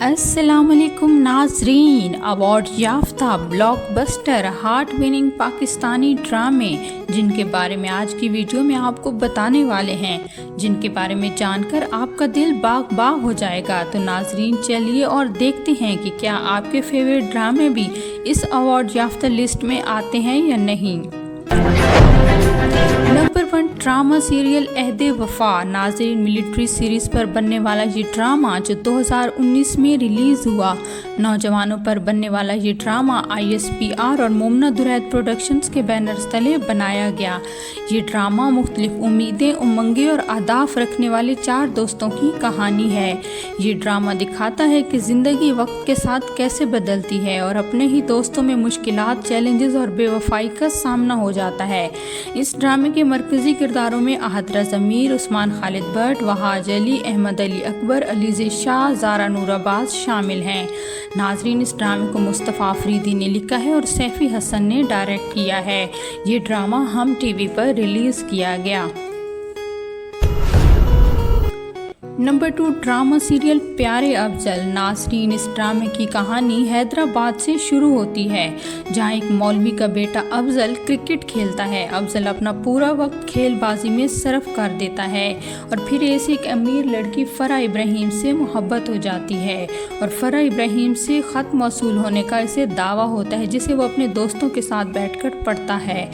अस्सलाम वालेकुम नाजरीन। अवार्ड याफ्ता ब्लॉकबस्टर हार्ट विनिंग पाकिस्तानी ड्रामे जिनके बारे में आज की वीडियो में आपको बताने वाले हैं, जिनके बारे में जानकर आपका दिल बाग बाग हो जाएगा। तो नाजरीन चलिए और देखते हैं कि क्या आपके फेवरेट ड्रामे भी इस अवार्ड याफ्ता लिस्ट में आते हैं या नहीं। नंबर 1 ड्रामा सीरियल अहदे वफा। नाज़रीन मिलिट्री सीरीज़ पर बनने वाला ये ड्रामा जो 2019 में रिलीज़ हुआ। नौजवानों पर बनने वाला ये ड्रामा ISPR और मोमना दुरैद प्रोडक्शंस के बैनर्स तले बनाया गया। ये ड्रामा मुख्तलिफ उम्मीदें, उमंगें और अहदाफ रखने वाले 4 दोस्तों की कहानी है। ये ड्रामा दिखाता है कि ज़िंदगी वक्त के साथ कैसे बदलती है और अपने ही दोस्तों में मुश्किलात, चैलेंजेस और बेवफाई का सामना हो जाता है। इस ड्रामे के मरकज़ी किरदारों में अहातरा ज़मीर, उस्मान खालिद भट्ट, वहाज अली, अहमद अली अकबर, अलीज़े शाह, ज़ारा नूर अब्बास शामिल हैं। नाजरीन इस ड्रामे को मुस्तफ़ा अफरीदी ने लिखा है और सैफ़ी हसन ने डायरेक्ट किया है। ये ड्रामा हम टीवी पर रिलीज़ किया गया। नंबर 2 ड्रामा सीरियल प्यारे अफजल। नाजरीन इस ड्रामे की कहानी हैदराबाद से शुरू होती है, जहां एक मौलवी का बेटा अफजल क्रिकेट खेलता है। अफजल अपना पूरा वक्त खेलबाजी में सर्फ कर देता है और फिर ऐसे एक अमीर लड़की फ़रा इब्राहिम से मोहब्बत हो जाती है और फ़रा इब्राहिम से ख़त मौसूल होने का इसे दावा होता है, जिसे वो अपने दोस्तों के साथ बैठकर पढ़ता है।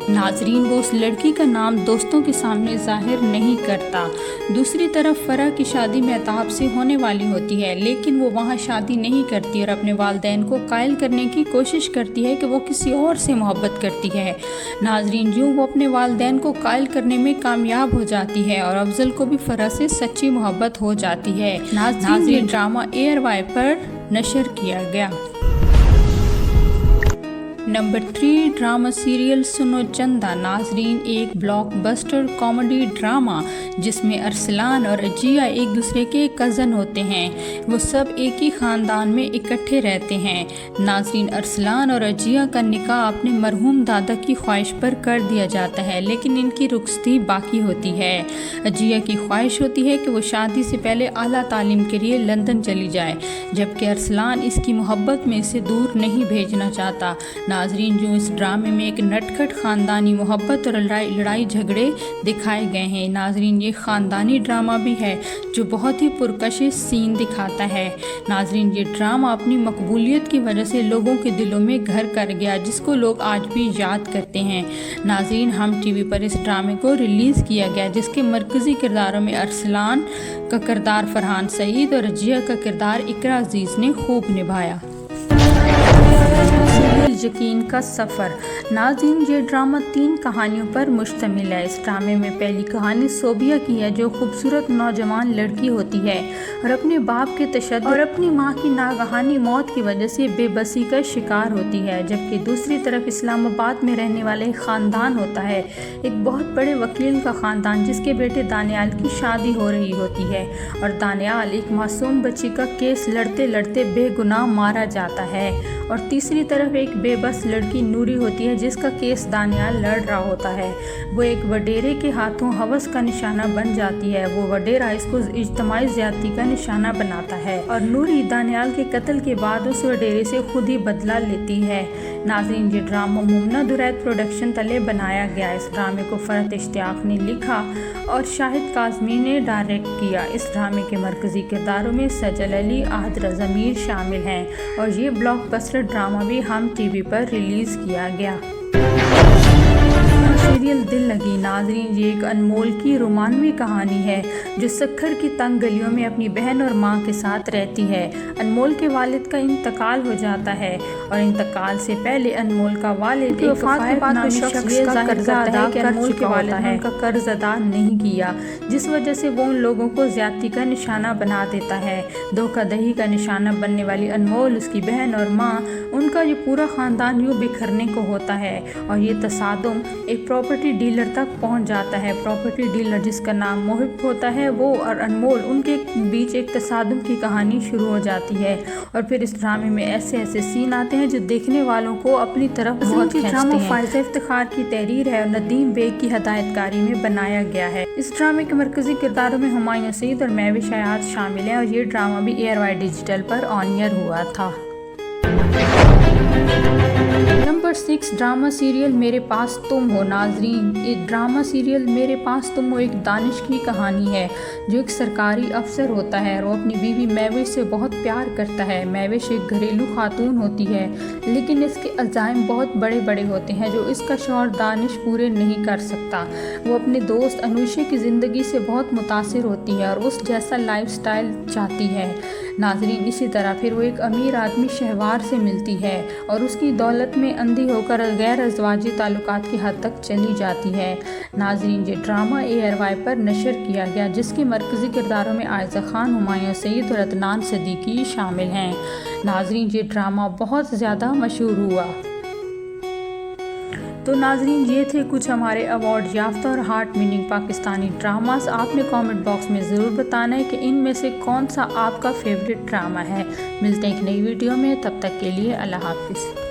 नाजरीन वो उस लड़की का नाम दोस्तों के सामने जाहिर नहीं करता। दूसरी तरफ फ़रा की शादी महताब से होने वाली होती है, लेकिन वो वहाँ शादी नहीं करती और अपने वालिदैन को कायल करने की कोशिश करती है कि वो किसी और से मोहब्बत करती है। नाजरीन यूँ वो अपने वालिदैन को कायल करने में कामयाब हो जाती है और अफजल को भी फ़रा से सच्ची मोहब्बत हो जाती है। नाजरीन ड्रामा ARY पर नशर किया गया। नंबर 3 ड्रामा सीरियल सुनो चंदा। नाजरीन एक ब्लॉकबस्टर कॉमेडी ड्रामा जिसमें अरसलान और अजिया एक दूसरे के कज़न होते हैं। वो सब एक ही ख़ानदान में इकट्ठे रहते हैं। नाजरीन अरसलान और अजिया का निकाह अपने मरहूम दादा की ख्वाहिश पर कर दिया जाता है, लेकिन इनकी रुखसती बाकी होती है। अजिया की ख्वाहिश होती है कि वो शादी से पहले आला तालीम के लिए लंदन चली जाए, जबकि अरसलान इसकी मोहब्बत में इसे दूर नहीं भेजना चाहता। नाजरीन जो इस ड्रामे में एक नटखट ख़ानदानी मोहब्बत और लड़ाई झगड़े दिखाए गए हैं। नाजरीन ये ख़ानदानी ड्रामा भी है जो बहुत ही पुरकशिश सीन दिखाता है। नाजरीन ये ड्रामा अपनी मकबूलियत की वजह से लोगों के दिलों में घर कर गया, जिसको लोग आज भी याद करते हैं। नाजरीन हम टीवी पर इस ड्रामे को रिलीज़ किया गया, जिसके मरकज़ी किरदारों में अरसलान का किरदार फरहान सईद और अजिया का किरदार इकरा अजीज़ ने खूब निभाया। यकीन का सफ़र। नाज़रीन ये ड्रामा 3 कहानियों पर मुश्तमिल है। इस ड्रामे में पहली कहानी सोबिया की है, जो खूबसूरत नौजवान लड़की होती है और अपने बाप के तशद्दुद और अपनी माँ की नागहानी मौत की वजह से बेबसी का शिकार होती है। जबकि दूसरी तरफ इस्लामाबाद में रहने वाले एक ख़ानदान होता है, एक बहुत बड़े वकील का ख़ानदान, जिसके बेटे दानियाल की शादी हो रही होती है और दानियाल एक मासूम बच्ची का केस लड़ते लड़ते बेगुनाह मारा जाता है। और तीसरी तरफ एक बेबस लड़की नूरी होती है, जिसका केस दानियाल लड़ रहा होता है। वो एक वडेरे के हाथों हवस का निशाना बन जाती है। वो वडेरा इसको इज्तमाई ज़्यादती का निशाना बनाता है और नूरी दानियाल के कत्ल के बाद उस वडेरे से खुद ही बदला लेती है। नाज़रीन ये ड्रामा मोमना दुरैद प्रोडक्शन तले बनाया गया। इस ड्रामे को फ़रहत इश्तियाक ने लिखा और शाहिद काज़मी ने डायरेक्ट किया। इस ड्रामे के मरकज़ी किरदारों में सजल अली, अहातरा ज़मीर शामिल हैं और ये ब्लॉकबस्टर ड्रामा भी हम टीवी पर रिलीज़ किया गया। सीरियल दिल लगी। नाजरीन ये एक अनमोल की रोमानवी कहानी है जो सक्खर की तंग गलियों में अपनी बहन और माँ के साथ रहती है। अनमोल के वालिद का इंतकाल हो जाता है और इंतकाल से पहले अनमोल का वालिद एक कर्जा अदा कर चुका होता है, उनका कर्ज अदा नहीं किया, जिस वजह से वो उन लोगों को ज्यादती का निशाना बना देता है। धोखाधड़ी का निशाना बनने वाली अनमोल, उसकी बहन और माँ, उनका ये पूरा ख़ानदान यूँ बिखरने को होता है और ये तसादुम एक प्रॉपर्टी डीलर तक पहुंच जाता है। प्रॉपर्टी डीलर, जिसका नाम मोहिब होता है, वो और अनमोल, उनके बीच एक तसादुम की कहानी शुरू हो जाती है और फिर इस ड्रामे में ऐसे ऐसे सीन आते हैं जो देखने वालों को अपनी तरफ बहुत खींचते हैं। फायज़ा इफ्तिखार की तहरीर है और नदीम बेग की हदायतकारी में बनाया गया है। इस ड्रामे के मरकजी किरदारों में हुमायूं सईद और महविश हयात शामिल हैं और ये ड्रामा भी ARY डिजिटल पर ऑन एयर हुआ था। नंबर 6, ड्रामा सीरियल मेरे पास तुम हो। नाजरीन, ये ड्रामा सीरियल मेरे पास तुम हो एक दानिश की कहानी है जो एक सरकारी अफसर होता है और वो अपनी बीवी महविश से बहुत प्यार करता है। महविश एक घरेलू खातून होती है, लेकिन इसके अज़ाइम बहुत बड़े बड़े होते हैं जो इसका शौहर दानिश पूरे नहीं कर सकता। वो अपने दोस्त अनुषा की ज़िंदगी से बहुत मुतासिर होती है और उस जैसा लाइफस्टाइल चाहती है। नाजरीन, इसी तरह फिर वो एक अमीर आदमी शहवार से मिलती है और उसकी दौलत में अंधी होकर गैर अज़वाजी ताल्लुकात की हद तक चली जाती है। नाजरीन, ये ड्रामा ARY पर नशर किया गया जिसके मरकज़ी किरदारों में आयज़ा खान, हुमायूं सईद और अदनान सिद्दीकी शामिल हैं। नाजरीन, ये ड्रामा बहुत ज़्यादा मशहूर हुआ। तो नाजरीन, ये थे कुछ हमारे अवार्ड याफ्ता और हार्ट मीनिंग पाकिस्तानी ड्रामास। आपने कमेंट बॉक्स में ज़रूर बताना है कि इनमें से कौन सा आपका फेवरेट ड्रामा है। मिलते हैं एक नई वीडियो में, तब तक के लिए अल्लाह हाफिज़।